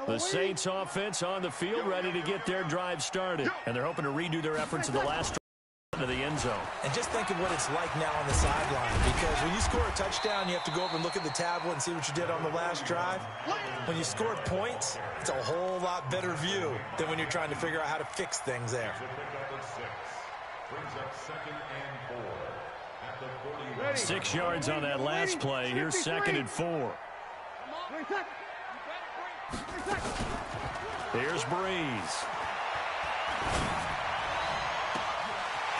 The Saints offense on the field, ready to get their drive started. And they're hoping to redo their efforts in the last drive to the end zone. And just think of what it's like now on the sideline, because when you score a touchdown, you have to go over and look at the tablet and see what you did on the last drive. When you scored points, it's a whole lot better view than when you're trying to figure out how to fix things there. Brings up 2nd and 4 at the 41. 6 yards on that last play. Here's 2nd and 4. Here's Breeze.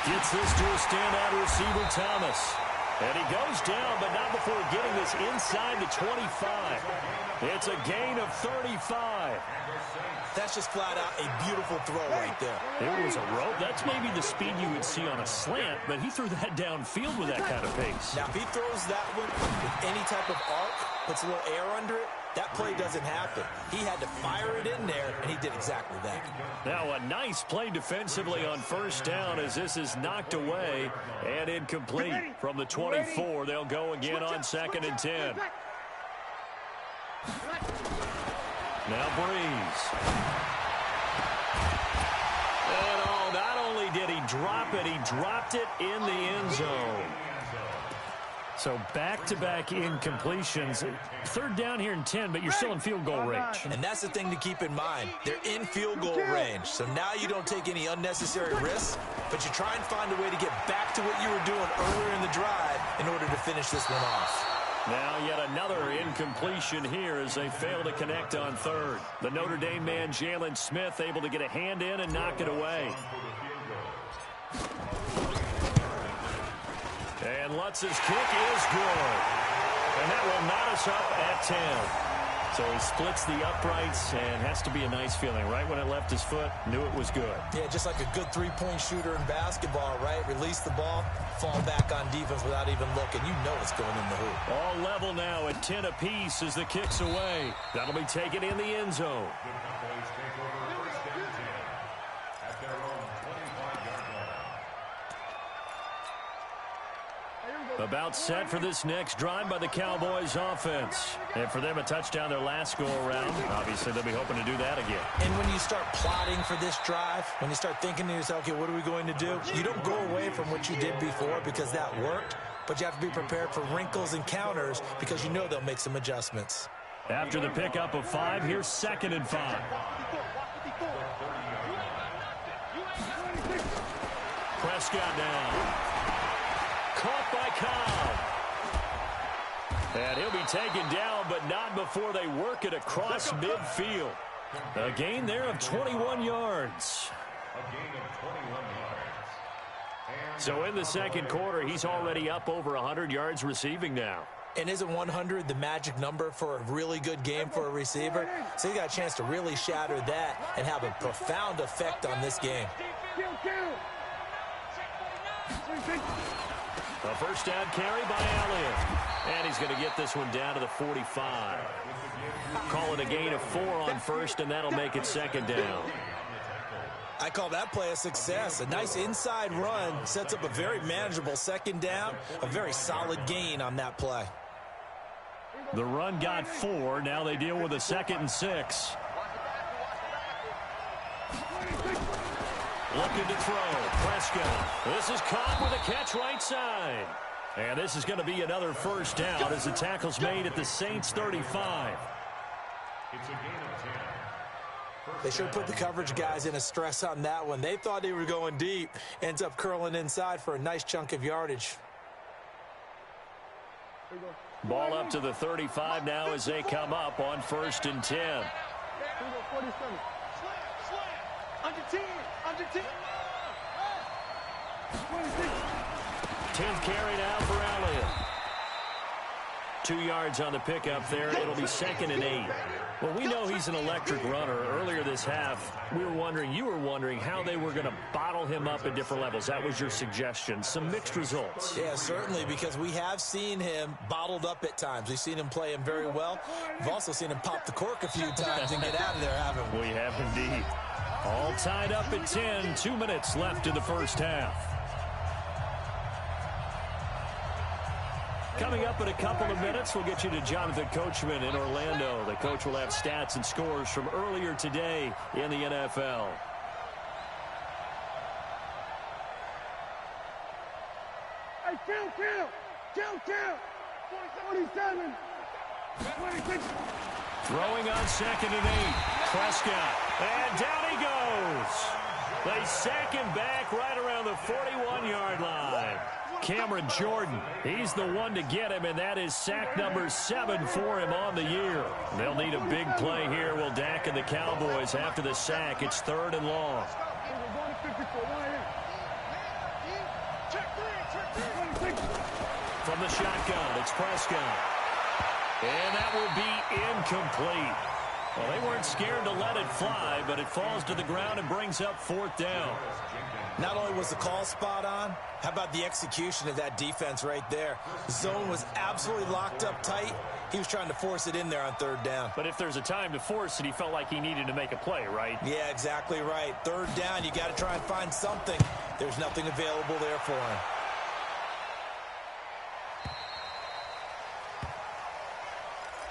Gets this to a standout receiver, Thomas. And he goes down, but not before getting this inside the 25. It's a gain of 35. That's just flat out a beautiful throw right there. It was a rope. That's maybe the speed you would see on a slant, but he threw that downfield with that kind of pace. Now, if he throws that one with any type of arc, puts a little air under it, that play doesn't happen. He had to fire it in there, and he did exactly that. Now, a nice play defensively on first down as this is knocked away and incomplete. From the 24, they'll go again on 2nd and 10. Now Breeze. And oh, not only did he drop it, he dropped it in the end zone. So back-to-back incompletions. 3rd down here and 10, but you're still in field goal range. And that's the thing to keep in mind. They're in field goal range. So now you don't take any unnecessary risks, but you try and find a way to get back to what you were doing earlier in the drive in order to finish this one off. Now yet another incompletion here as they fail to connect on 3rd. The Notre Dame man, Jalen Smith, able to get a hand in and knock it away. And Lutz's kick is good. And that will knot us up at 10. So he splits the uprights and has to be a nice feeling. Right when it left his foot, knew it was good. Yeah, just like a good three-point shooter in basketball, right? Release the ball, fall back on defense without even looking. You know it's going in the hoop. All level now at 10 apiece as the kick's away. That'll be taken in the end zone. About set for this next drive by the Cowboys offense. And for them, a touchdown their last go-around. Obviously, they'll be hoping to do that again. And when you start plotting for this drive, when you start thinking to yourself, okay, what are we going to do? You don't go away from what you did before because that worked, but you have to be prepared for wrinkles and counters because you know they'll make some adjustments. After the pickup of 5, here's 2nd and 5. Prescott now. Caught by Cobb. And he'll be taken down, but not before they work it across midfield. A gain there of 21 yards. So in the 2nd quarter, he's already up over 100 yards receiving now. And isn't 100 the magic number for a really good game for a receiver? So he got a chance to really shatter that and have a profound effect on this game. A first down carry by Elliott. And he's going to get this one down to the 45. Call it a gain of 4 on first, and that'll make it 2nd down. I call that play a success. A nice inside run sets up a very manageable 2nd down. A very solid gain on that play. The run got 4. Now they deal with a 2nd and 6. Looking to throw. Prescott. This is caught with a catch right side. And this is going to be another first down as the tackle's made at the Saints 35. It's a gain of 10. They should have put the coverage guys in a stress on that one. They thought they were going deep. Ends up curling inside for a nice chunk of yardage. Ball up to the 35 now as they come up on 1st and 10. Under 10. 10th carry now for Elliott. 2 yards on the pickup there. It'll be 2nd and 8. Well, we know he's an electric runner. Earlier this half, you were wondering how they were going to bottle him up at different levels. That was your suggestion. Some mixed results. Yeah, certainly, because we have seen him bottled up at times. We've seen him play him very well. We've also seen him pop the cork a few times and get out of there, haven't we? We have indeed. All tied up at 10. 2 minutes left in the first half. Coming up in a couple of minutes, we'll get you to Jonathan Coachman in Orlando. The coach will have stats and scores from earlier today in the NFL. Hey, count. 27, 26. Throwing on 2nd and 8. Prescott. And down he goes. They sack him back right around the 41-yard line. Cameron Jordan, he's the one to get him, and that is sack number 7 for him on the year. They'll need a big play here. Will Dak and the Cowboys after the sack. It's 3rd and long. From the shotgun, it's Prescott. And that will be incomplete. Well, they weren't scared to let it fly, but it falls to the ground and brings up 4th down. Not only was the call spot on, how about the execution of that defense right there? The zone was absolutely locked up tight. He was trying to force it in there on 3rd down. But if there's a time to force it, he felt like he needed to make a play, right? Yeah, exactly right. 3rd down, you got to try and find something. There's nothing available there for him.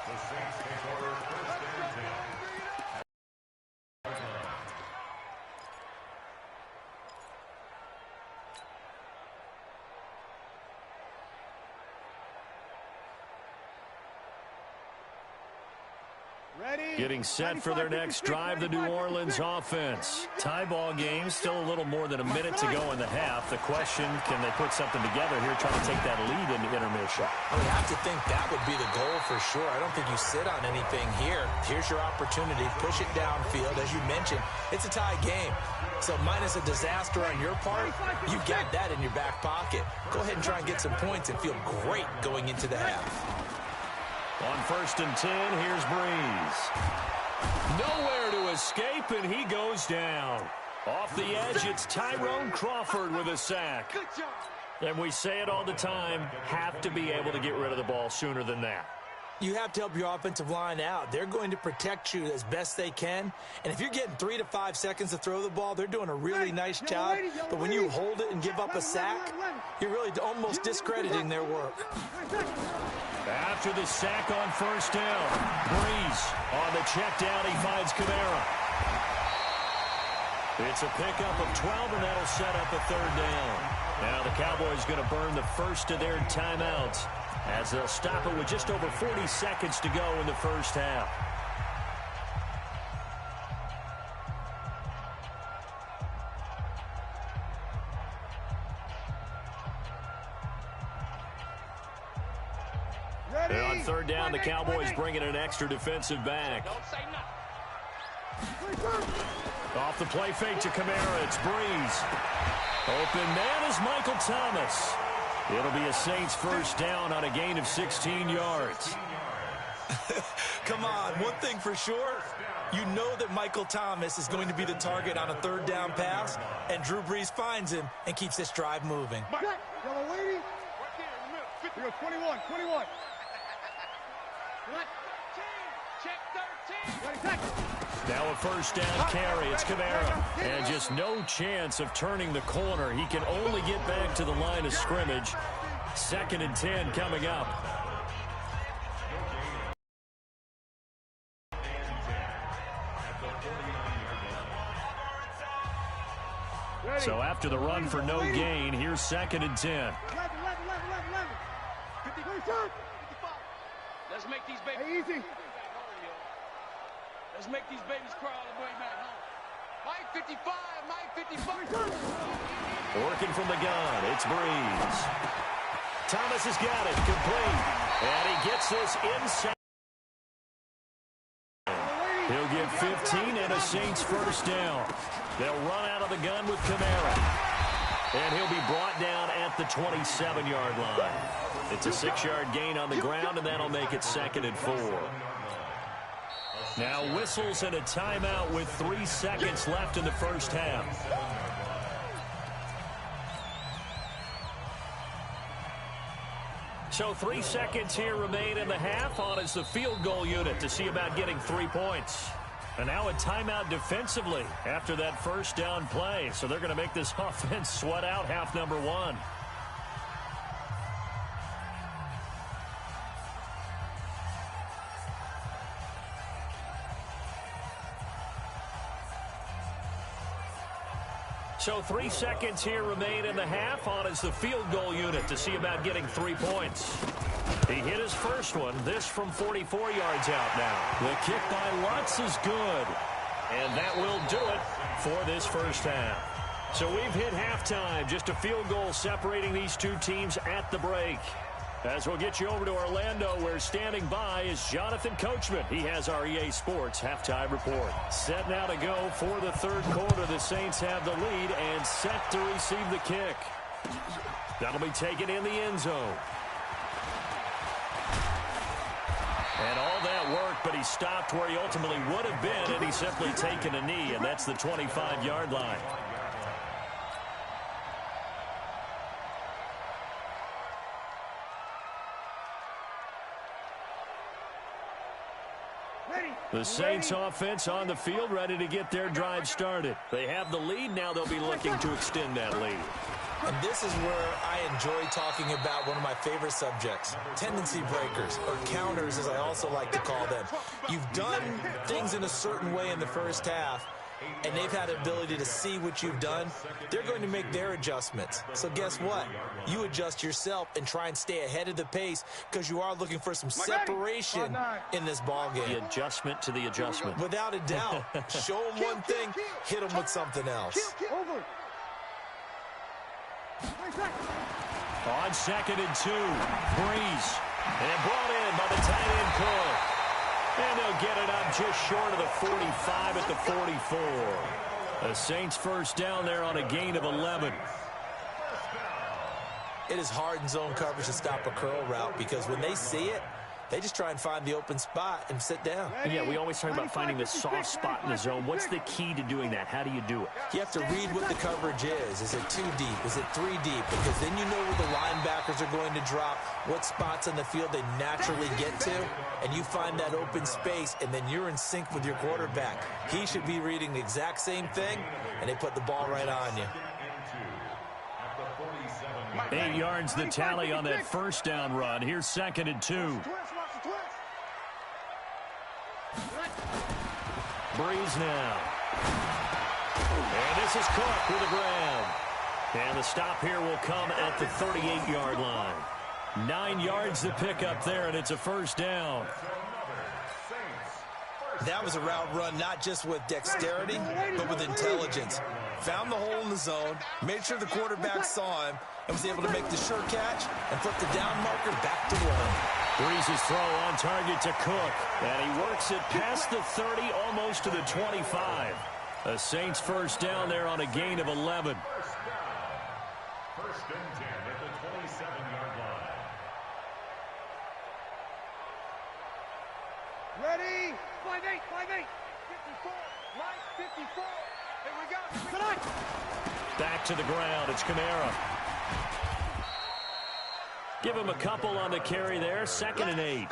The Saints take over 1st and 10. Getting set for their next drive, the New Orleans offense. Tie ball game, still a little more than a minute to go in the half. The question, can they put something together here, trying to take that lead into intermission? I would have to think that would be the goal for sure. I don't think you sit on anything here. Here's your opportunity. Push it downfield. As you mentioned, it's a tie game. So minus a disaster on your part, you got that in your back pocket. Go ahead and try and get some points and feel great going into the half. On 1st and 10, here's Breeze. Nowhere to escape, and he goes down. Off the edge, it's Tyrone Crawford with a sack. Good job. And we say it all the time, have to be able to get rid of the ball sooner than that. You have to help your offensive line out. They're going to protect you as best they can. And if you're getting 3 to 5 seconds to throw the ball, they're doing a really nice job. But when you hold it and give up a sack, you're really almost discrediting their work. After the sack on 1st down, Breeze on the check down, he finds Kamara. It's a pickup of 12, and that'll set up a 3rd down. Now the Cowboys going to burn the first of their timeouts as they'll stop it with just over 40 seconds to go in the first half. And on 3rd down, the Cowboys bring in an extra defensive back. Off the play fake to Kamara, it's Breeze. Open man is Michael Thomas. It'll be a Saints 1st down on a gain of 16 yards. Come on, one thing for sure, you know that Michael Thomas is going to be the target on a 3rd down pass, and Drew Brees finds him and keeps this drive moving. Yellow lady. Right there in the middle. Here goes 21. What? Check 13. Now a 1st down carry. It's Kamara. And just no chance of turning the corner. He can only get back to the line of scrimmage. 2nd and 10 coming up. So after the run for no gain, here's 2nd and 10. 11. 55. Let's make these babies. Easy. Let's make these babies cry all the way back home. Mike 55, Mike 55. Working from the gun, it's Breeze. Thomas has got it, complete. And he gets this inside. He'll get 15 and a Saints 1st down. They'll run out of the gun with Kamara. And he'll be brought down at the 27-yard line. It's a 6-yard gain on the ground, and that'll make it 2nd and 4. Now whistles and a timeout with 3 seconds left in the first half. So 3 seconds here remain in the half. On is the field goal unit to see about getting 3 points. And now a timeout defensively after that 1st down play. So they're going to make this offense sweat out half number 1. So 3 seconds here remain in the half. On is the field goal unit to see about getting 3 points. He hit his first one. This from 44 yards out now. The kick by Lutz is good. And that will do it for this first half. So we've hit halftime. Just a field goal separating these two teams at the break. As we'll get you over to Orlando, where standing by is Jonathan Coachman. He has our EA Sports halftime report. Set now to go for the third quarter. The Saints have the lead and set to receive the kick. That'll be taken in the end zone. And all that worked, but he stopped where he ultimately would have been, and he's simply taken a knee, and that's the 25-yard line. The Saints offense on the field, ready to get their drive started. They have the lead. Now they'll be looking to extend that lead. And this is where I enjoy talking about one of my favorite subjects, tendency breakers, or counters as I also like to call them. You've done things in a certain way in the first half, and they've had the ability to see what you've done. They're going to make their adjustments. So guess what? You adjust yourself and try and stay ahead of the pace because you are looking for some separation in this ball game. The adjustment to the adjustment. Without a doubt. Show them one thing, hit them with something else. On 2nd and 2, Breeze. And brought in by the tight end Cook. And they'll get it up just short of the 45 at the 44. The Saints first down there on a gain of 11. It is hard in zone coverage to stop a curl route because when they see it, they just try and find the open spot and sit down. And yeah, we always talk about finding the soft spot in the zone. What's the key to doing that? How do you do it? You have to read what the coverage is. Is it 2 deep? Is it 3 deep? Because then you know where the linebackers are going to drop, what spots on the field they naturally get to, and you find that open space, and then you're in sync with your quarterback. He should be reading the exact same thing, and they put the ball right on you. 8 yards the tally on that first down run. Here's 2nd and 2. Breeze now. And this is Cook with a grab. And the stop here will come at the 38-yard line. 9 yards to pick up there, and it's a first down. That was a route run not just with dexterity, but with intelligence. Found the hole in the zone, made sure the quarterback saw him, and was able to make the sure catch and flip the down marker back to 1. Breeze's throw on target to Cook, and he works it past the 30, almost to the 25. The Saints first down there on a gain of 11. First and 10 at the 27-yard line. Ready? 5-8, 5-8. 54, right, 54. Here we go. Tonight. Back to the ground. It's Kamara. Give him a couple on the carry there. 2nd and 8.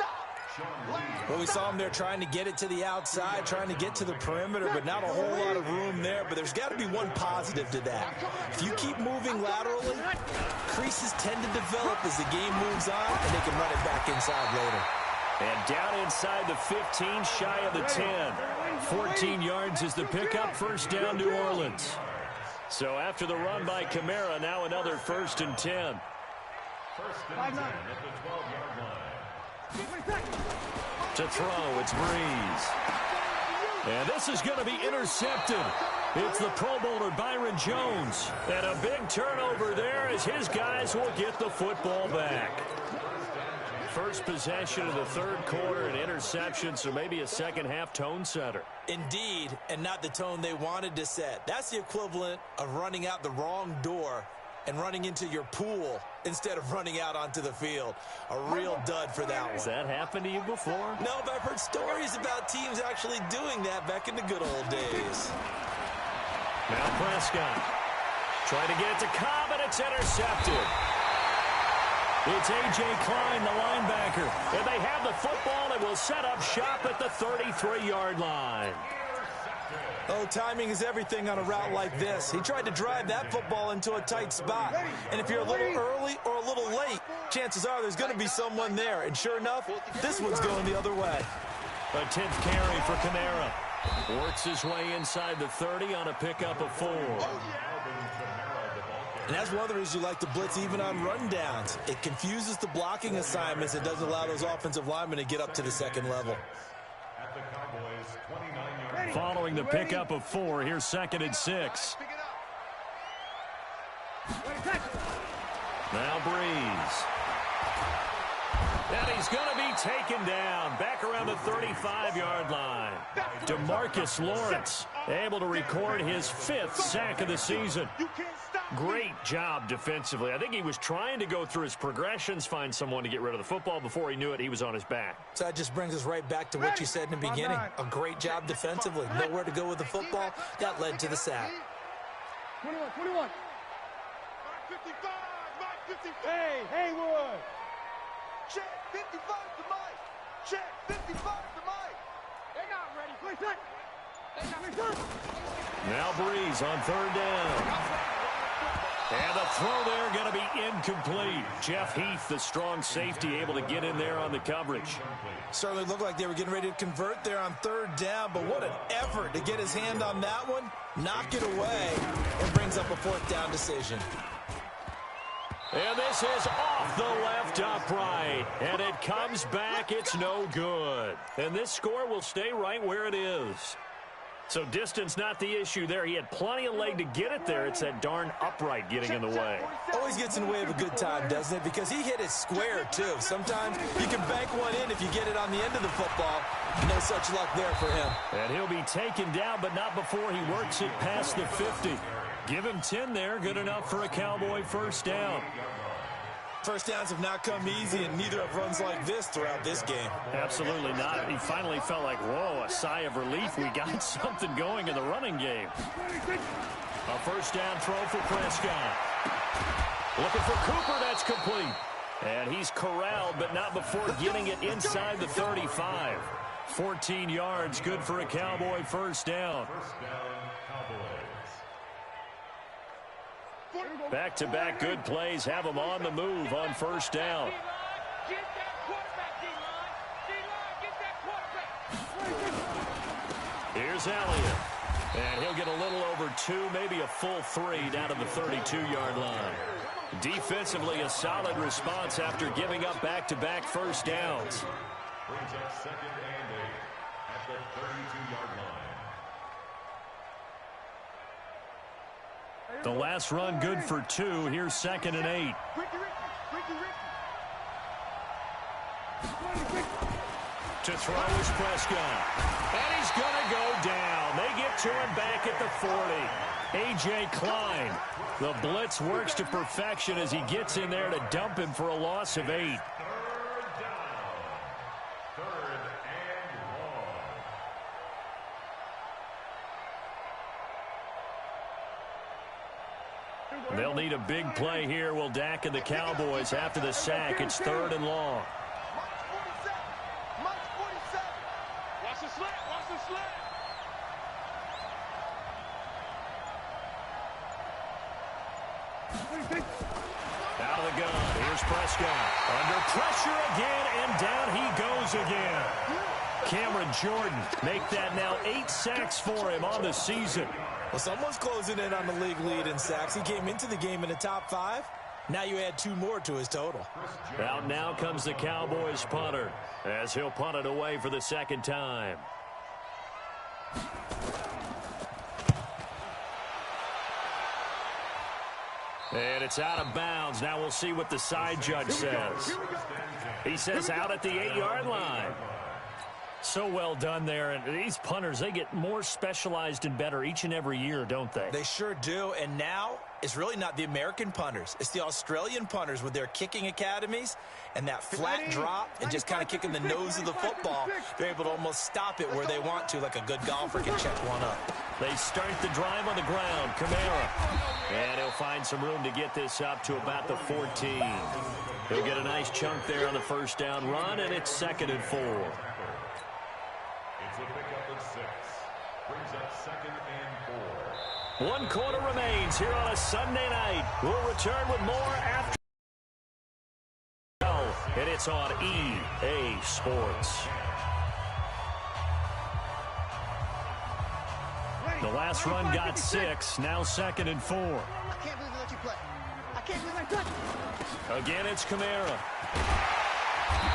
Well, we saw him there trying to get it to the outside, trying to get to the perimeter, but not a whole lot of room there. But there's got to be one positive to that. If you keep moving laterally, creases tend to develop as the game moves on, and they can run it back inside later. And down inside the 15, shy of the 10. 14 yards is the pickup. First down, New Orleans. So after the run by Kamara, now another 1st and 10. First and 10 at the 12-yard line. To throw, it's Breeze. And this is going to be intercepted. It's the Pro Bowler Byron Jones. And a big turnover there as his guys will get the football back. First possession of the third quarter, an interception, so maybe a second-half tone setter. Indeed, and not the tone they wanted to set. That's the equivalent of running out the wrong door and running into your pool instead of running out onto the field. A real dud for that one. Has that happened to you before? No, but I've heard stories about teams actually doing that back in the good old days. Now Prescott trying to get it to Cobb, and it's intercepted. It's A.J. Klein, the linebacker, and they have the football and will set up shop at the 33-yard line. Oh, timing is everything on a route like this. He tried to drive that football into a tight spot. And if you're a little early or a little late, chances are there's going to be someone there. And sure enough, this one's going the other way. A 10th carry for Kamara. Works his way inside the 30 on a pickup of 4. And that's one of the reasons you like to blitz even on rundowns. It confuses the blocking assignments. It doesn't allow those offensive linemen to get up to the second level. At the Cowboys' 29-yard. Following the pickup of 4, here's 2nd and 6. Now Breeze. And he's going to be taken down back around the 35-yard line. DeMarcus Lawrence able to record his 5th sack of the season. Great job defensively. I think he was trying to go through his progressions, find someone to get rid of the football. Before he knew it, he was on his back. So that just brings us right back to what you said in the beginning. A great job defensively. Nowhere to go with the football. That led to the sack. 21. 55. Hey, Haywood. Check 55 to Mike. Check 55 to Mike. They're not ready. Please, Now Breeze on 3rd down. And the throw there going to be incomplete. Jeff Heath, the strong safety, able to get in there on the coverage. Certainly looked like they were getting ready to convert there on 3rd down, but what an effort to get his hand on that one, knock it away, and brings up a 4th down decision. And this is off the left upright. And it comes back. It's no good. And this score will stay right where it is. So distance not the issue there. He had plenty of leg to get it there. It's that darn upright getting in the way. Always gets in the way of a good time, doesn't it? Because he hit it square, too. Sometimes you can bank one in if you get it on the end of the football. No such luck there for him. And he'll be taken down, but not before he works it past the 50. Give him 10 there. Good enough for a Cowboy 1st down. First downs have not come easy, and neither have runs like this throughout this game. Absolutely not. He finally felt like, whoa, a sigh of relief. We got something going in the running game. A 1st down throw for Prescott. Looking for Cooper. That's complete. And he's corralled, but not before getting it inside the 35. 14 yards. Good for a Cowboy 1st down. Back-to-back good plays have them on the move on 1st down. Here's Elliott. And he'll get a little over 2, maybe a full 3 down to the 32-yard line. Defensively, a solid response after giving up back-to-back 1st downs. Brings up 2nd and 8 at the 32-yard line. The last run good for 2. Here's 2nd and 8. To throw is Prescott. And he's going to go down. They get to him back at the 40. A.J. Klein. The blitz works to perfection as he gets in there to dump him for a loss of 8. 3rd down. 3rd and 1. They'll need a big play here. Will Dak and the Cowboys after the sack. It's 3rd and long. Mike 47. Watch the slant. Watch the slant. Out of the gun. Here's Prescott. Under pressure again, and down he goes again. Cameron Jordan make that now 8 sacks for him on the season. Well, someone's closing in on the league lead in sacks. He came into the game in the top 5. Now you add 2 more to his total. Out now comes the Cowboys punter as he'll punt it away for the 2nd time. And it's out of bounds. Now we'll see what the side judge says. He says out at the 8-yard line. So well done there. And these punters, they get more specialized and better each and every year, don't they? They sure do. And now it's really not the American punters. It's the Australian punters with their kicking academies and that flat drop and just kind of kicking the nose of the football. They're able to almost stop it where they want to, like a good golfer can check one up. They start the drive on the ground. Kamara. And he'll find some room to get this up to about the 14. He'll get a nice chunk there on the 1st down run, and it's 2nd and 4. It's a pickup of 6. Brings up 2nd and 4. 1 quarter remains here on a Sunday night. We'll return with more after. And it's on EA Sports. The last run got 6. Now 2nd and 4. I can't believe they let you play. Again, it's Kamara.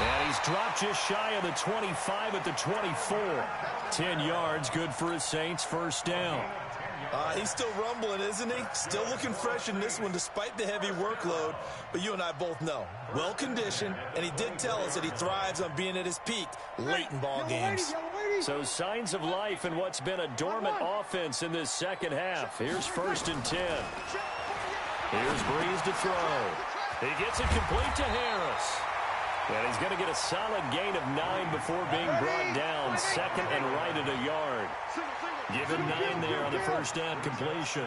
And he's dropped just shy of the 25 at the 24. 10 yards, good for his Saints, first down. He's still rumbling, isn't he? Still looking fresh in this one despite the heavy workload. But you and I both know, well-conditioned, and he did tell us that he thrives on being at his peak late in ball games. So signs of life in what's been a dormant offense in this second half. Here's 1st and 10. Here's Breeze to throw. He gets it complete to Harris. And he's going to get a solid gain of 9 before being brought down. Second and right at a yard. Give him 9 there on the first down completion.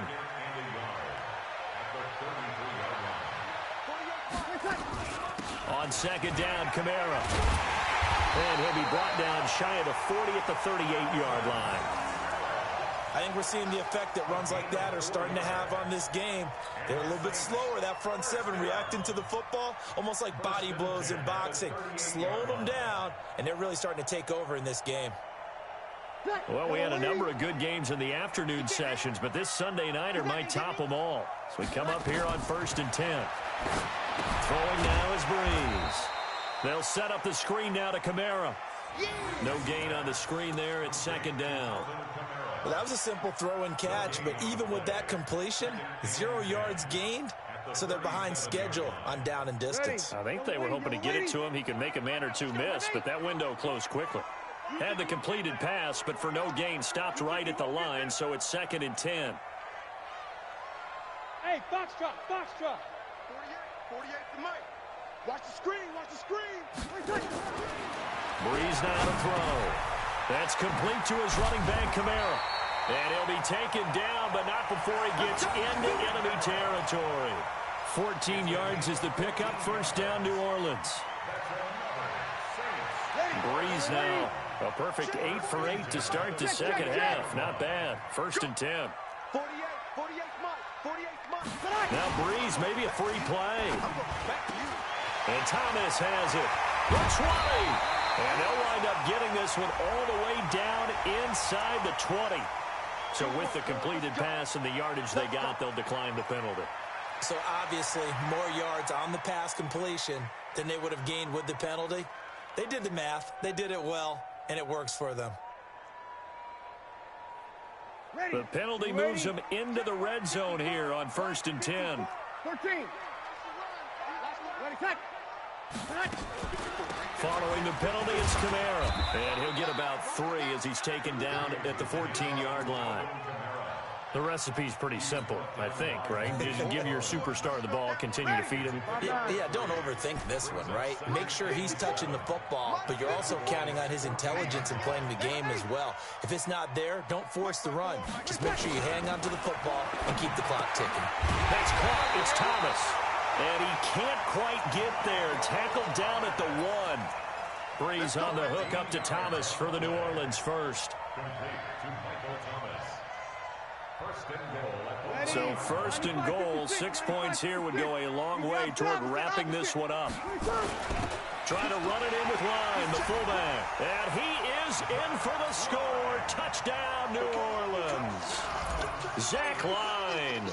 On second down, Kamara. And he'll be brought down shy of the 40 at the 38-yard line. I think we're seeing the effect that runs like that are starting to have on this game. They're a little bit slower, that front seven, reacting to the football, almost like body blows in boxing. Slowing them down, and they're really starting to take over in this game. Well, we had a number of good games in the afternoon sessions, but this Sunday nighter might top them all. So we come up here on 1st and 10. Throwing now is Breeze. They'll set up the screen now to Kamara. No gain on the screen there. It's second down. Well, that was a simple throw and catch, but even with that completion, 0 yards gained, so they're behind schedule on down and distance. I think they were hoping to get it to him. He could make a man or two miss, but that window closed quickly. Had the completed pass, but for no gain, stopped right at the line, so it's 2nd and 10. Hey, box drop, box drop. 48 to Mike. Watch the screen, watch the screen. Breeze now to throw. That's complete to his running back, Kamara. And he'll be taken down, but not before he gets into enemy territory. 14 yards is the pickup. First down, New Orleans. Breeze now. A perfect 8 for 8 to start the second half. Not bad. 1st and 10. 48 Mike. Now Breeze, maybe a free play. And Thomas has it. The 20. And they'll wind up getting this one all the way down inside the 20. So with the completed pass and the yardage they got, they'll decline the penalty. So obviously more yards on the pass completion than they would have gained with the penalty. They did the math. They did it well, and it works for them. The penalty moves them into the red zone here on 1st and 10. 13. Ready, cut. Following the penalty, it's Kamara. And he'll get about 3 as he's taken down at the 14-yard line. The recipe's pretty simple, I think, right? Just give your superstar the ball, continue to feed him. Yeah, don't overthink this one, right? Make sure he's touching the football, but you're also counting on his intelligence in playing the game as well. If it's not there, don't force the run. Just make sure you hang on to the football and keep the clock ticking. That's caught. It's Thomas. And he can't quite get there. Tackled down at the 1. Breeze on the hook up to Thomas for the New Orleans first. So 1st and goal, 6 points here would go a long way toward wrapping this one up. Trying to run it in with Line, the fullback. And he is in for the score. Touchdown, New Orleans. Zach Line,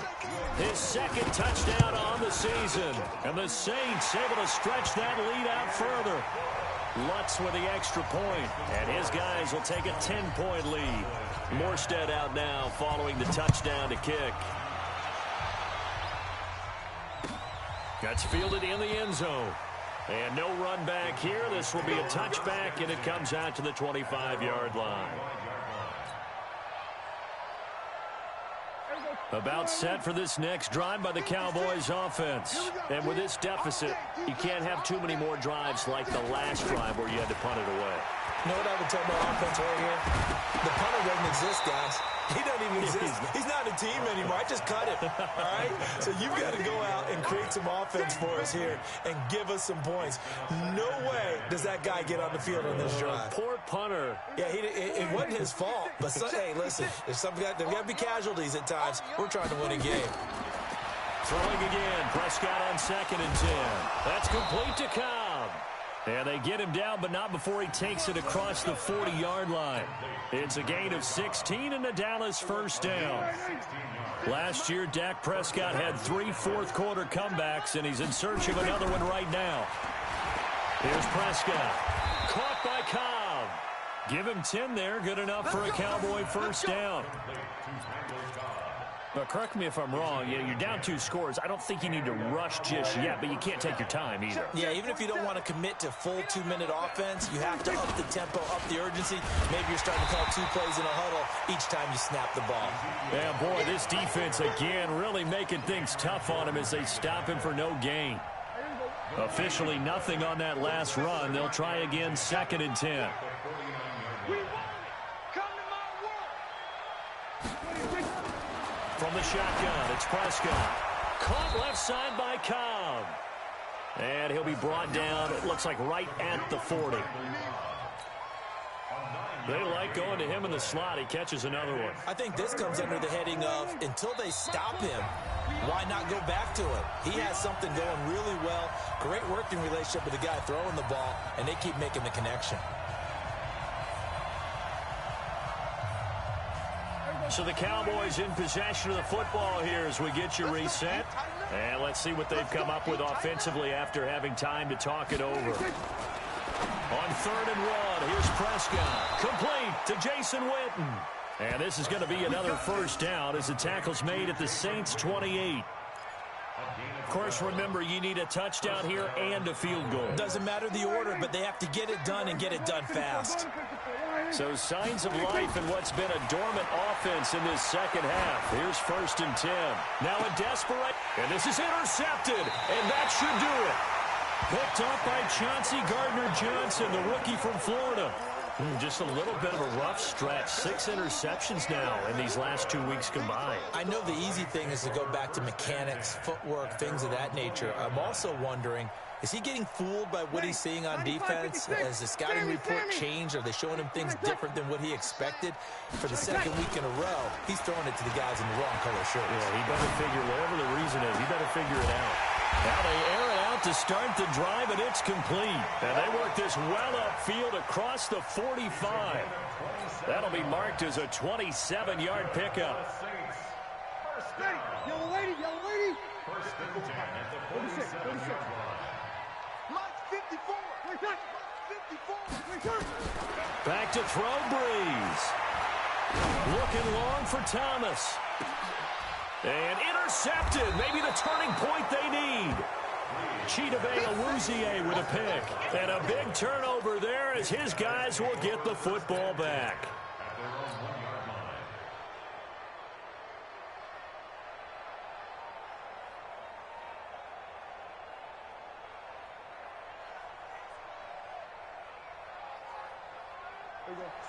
his 2nd touchdown on the season. And the Saints able to stretch that lead out further. Lutz with the extra point, and his guys will take a 10-point lead. Morstead out now following the touchdown to kick. That's fielded in the end zone. And no run back here. This will be a touchback, and it comes out to the 25-yard line. About set for this next drive by the Cowboys offense. And with this deficit, you can't have too many more drives like the last drive where you had to punt it away. You know what I would tell my offense right here? The punter doesn't exist, guys. He doesn't even exist. He's not a team anymore. I just cut him, all right? So you've got to go out and create some offense for us here and give us some points. No way does that guy get on the field on this drive. Poor punter. Yeah, it wasn't his fault. But, hey, listen, there's got to be casualties at times. We're trying to win a game. Throwing again. Prescott on 2nd and 10. That's complete to Cobb. And they get him down, but not before he takes it across the 40-yard line. It's a gain of 16 and a Dallas first down. Last year, Dak Prescott had 3 fourth-quarter comebacks, and he's in search of another one right now. Here's Prescott. Caught by Cobb. Give him 10 there. Good enough for a Cowboy first down. But correct me if I'm wrong. You're down 2 scores. I don't think you need to rush just yet, but you can't take your time either. Yeah, even if you don't want to commit to full 2-minute offense, you have to up the tempo, up the urgency. Maybe you're starting to call 2 plays in a huddle each time you snap the ball. Yeah, boy, this defense, again, really making things tough on him as they stop him for no gain. Officially nothing on that last run. They'll try again, 2nd and 10. From the shotgun, it's Prescott. Caught left side by Cobb. And he'll be brought down, it looks like right at the 40. They like going to him in the slot. He catches another one. I think this comes under the heading of, until they stop him, why not go back to it? He has something going really well. Great working relationship with the guy throwing the ball, and they keep making the connection. So the Cowboys in possession of the football here as we get you reset. And let's see what they've come up with offensively after having time to talk it over. On 3rd and 1, here's Prescott. Complete to Jason Witten. And this is going to be another first down as the tackle's made at the Saints' 28. Of course, remember, you need a touchdown here and a field goal. Doesn't matter the order, but they have to get it done and get it done fast. So signs of life in what's been a dormant offense in this second half. Here's 1st and 10. Now a desperate, and this is intercepted, and that should do it. Picked up by Chauncey Gardner-Johnson, the rookie from Florida. Just a little bit of a rough stretch. 6 interceptions now in these last 2 weeks combined. I know the easy thing is to go back to mechanics, footwork, things of that nature. I'm also wondering, is he getting fooled by what he's seeing on defense? Has the scouting report changed? Are they showing him things different than what he expected? For the 2nd week in a row, he's throwing it to the guys in the wrong color shirts. Yeah, he better figure, whatever the reason is, he better figure it out. Now they air it out to start the drive, and it's complete. And they work this well upfield across the 45. That'll be marked as a 27-yard pickup. Yellow lady, yellow lady. 46. Mike 54. 54. Back to throw, Breeze. Looking long for Thomas. And intercepted. Maybe the turning point they need. Chidobe Awuzie with a pick. And a big turnover there as his guys will get the football back.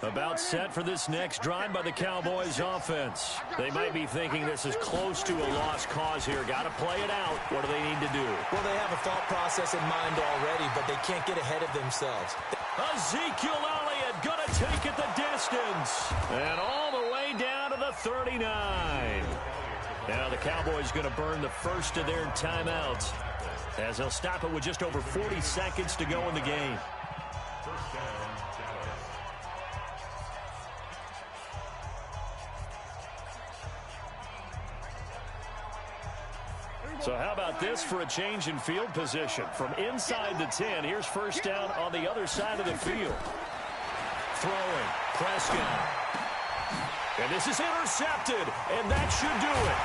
About set for this next drive by the Cowboys offense. They might be thinking this is close to a lost cause here. Got to play it out. What do they need to do? Well, they have a thought process in mind already, but they can't get ahead of themselves. Ezekiel Elliott going to take it the distance. And all the way down to the 39. Now the Cowboys going to burn the first of their timeouts as they'll stop it with just over 40 seconds to go in the game. So how about this for a change in field position? From inside the 10, here's first down on the other side of the field. Throwing, Prescott. And this is intercepted, and that should do it.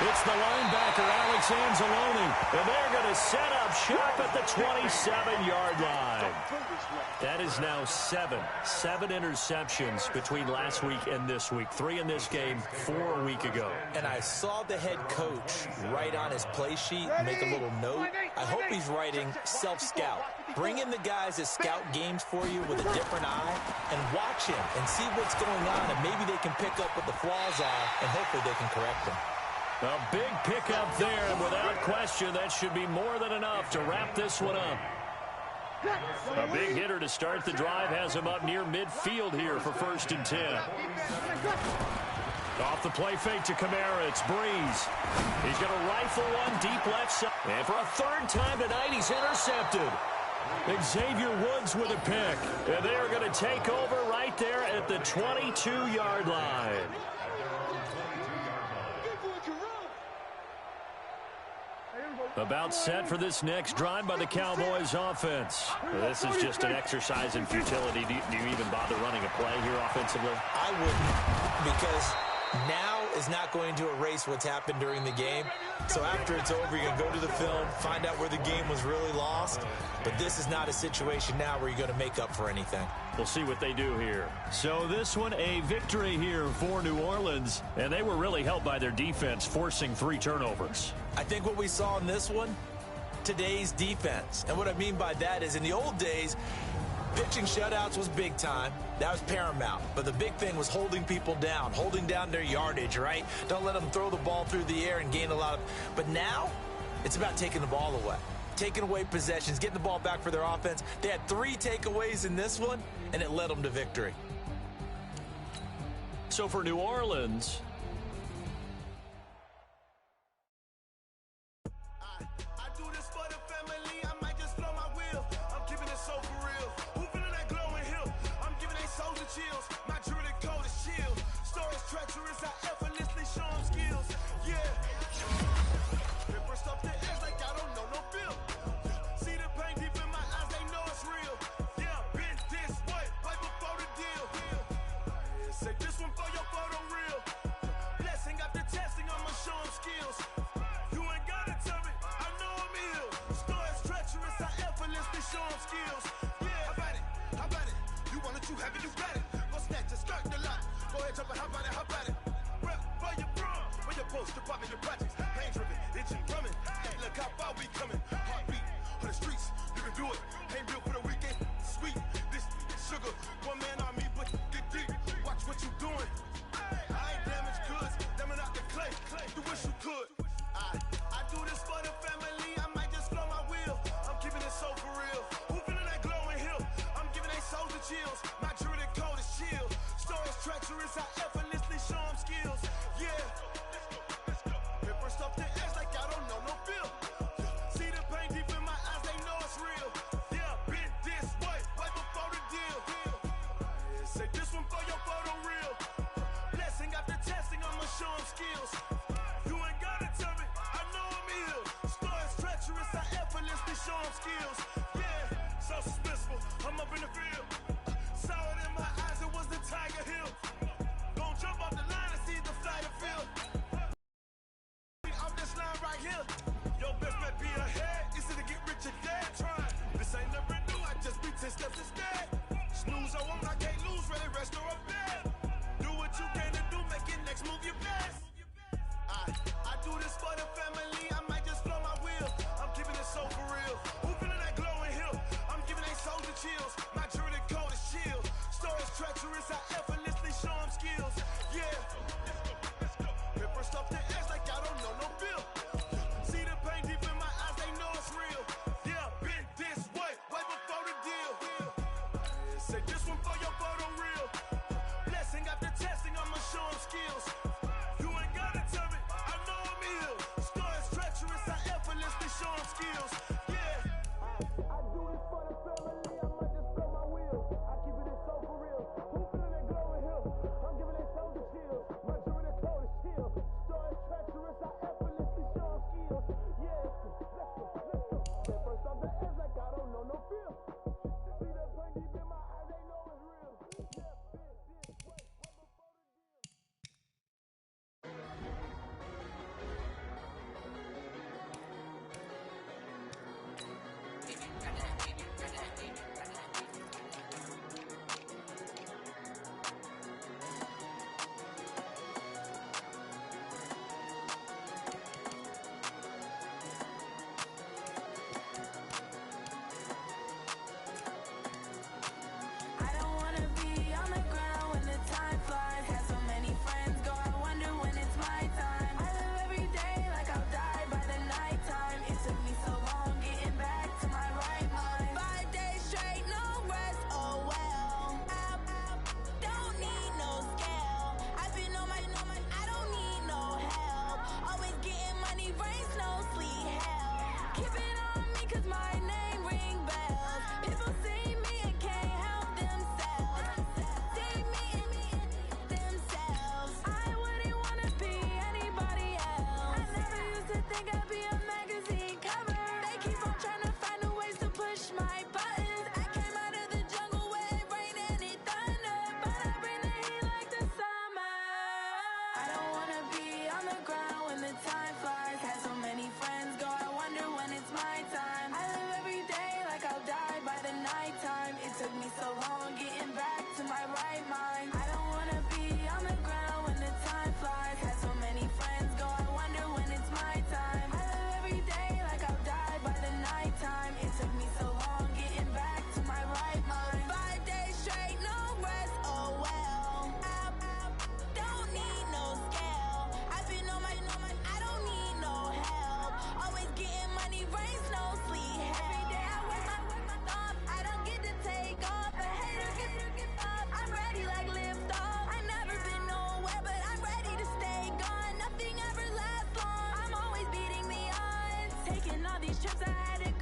It's the linebacker, Alex Anzalone, and they're going to set up shop at the 27-yard line. That is now 7 interceptions between last week and this week. 3 in this game, 4 a week ago. And I saw the head coach write on his play sheet, make a little note. I hope he's writing self-scout. Bring in the guys that scout games for you with a different eye and watch him and see what's going on, and maybe they can pick up what the flaws are, and hopefully they can correct them. A big pickup there, and without question, that should be more than enough to wrap this one up. A big hitter to start the drive has him up near midfield here for 1st and 10. Off the play fake to Kamara, it's Breeze. He's going to rifle one deep left side. And for a 3rd time tonight, he's intercepted. Xavier Woods with a pick. And they are going to take over right there at the 22-yard line. About set for this next drive by the Cowboys offense. This is just an exercise in futility. Do you even bother running a play here offensively? I wouldn't, because now is not going to erase what's happened during the game. So after it's over, you're going to go to the film, find out where the game was really lost. But this is not a situation now where you're going to make up for anything. We'll see what they do here. So this one, a victory here for New Orleans. And they were really helped by their defense, forcing 3 turnovers. I think what we saw in this one, today's defense. And what I mean by that is in the old days, pitching shutouts was big time. That was paramount. But the big thing was holding people down, holding down their yardage, right? Don't let them throw the ball through the air and gain a lot of... But now, it's about taking the ball away. Taking away possessions, getting the ball back for their offense. They had 3 takeaways in this one, and it led them to victory. So for New Orleans... Chills, my jewelry code is chill. Stories treacherous, I effortlessly show them skills. Yeah. Paper stuff the edge like I don't know no feel. See the pain deep in my eyes, they know it's real. Yeah, been this way, right before the deal. Say this one for your photo real. Blessing after testing, I'ma show them skills. You ain't gotta tell me, I know I'm ill. Stories treacherous, I effortlessly show them skills. Yeah, how about it? How about it? You want it, you have it, you got it. Go snatch it, skirt the lot. Go ahead, jump it, how about it, how about it? Rep for your bro, for your post, your pop in your projects. Pain driven, itching, drumming. Hey, look how far we coming. Heartbeat on the streets, you can do it. Ain't built for the weekend, sweet. This sugar, one man on me, but get deep. Watch what you doing. I ain't damaged goods, damn it out the clay. You wish you could. I do this for the family, I might just blow my wheel. I'm keeping it so for real. Who feeling that glowing hill? I'm giving they souls the chills. My jewelry code is chill. Stories treacherous, I effortlessly show them skills. Yeah. Paper stuff the edge like I don't know no feel. See the pain deep in my eyes, they know it's real. Yeah, been this way, right before the deal. Say this one for your photo real. Blessing after testing, I'ma show them skills. You ain't gotta tell me, I know I'm ill. Stories treacherous, I effortlessly show them skills. Yeah, so suspenseful, I'm up in the field. Saw it in my eyes, it was the Tiger Hill. Gon' jump off the line and see the flight of field. Off this line right here. Your best bet be ahead. It's to get rich or dead trying. This ain't never new, I just be 10 steps instead. Snooze, I won't, I can't lose, ready, rest or a bed. Do what you can to do, make it next move your best. I do this for the family, I might just blow my wheel. I'm keeping it so for real. Who feeling that glowing hill? I'm giving they souls the chills. My jewelry code is chill. Stories treacherous, I effortlessly show them skills. Yeah. Paper stuff the edge like I don't know no feel. See the pain deep in my eyes, they know it's real. Yeah, been this way, right before the deal. Say this one for your photo real. Blessing after testing, I'ma show them skills. You ain't gotta tell me, I know I'm ill. Stories treacherous, I effortlessly show them skills. Yeah. I do this for the family, I might just blow my wheel. I keep it so for real. Who feeling that glowing hill? I'm giving they souls the chills. My jewelry code is chill. Stories treacherous, I effortlessly show them skills. Yeah. Let's go. Say first off the edge like I don't know no feel. See the pain deep in my eyes, they know it's real. Yeah, this way, right before the deal. these trips I had to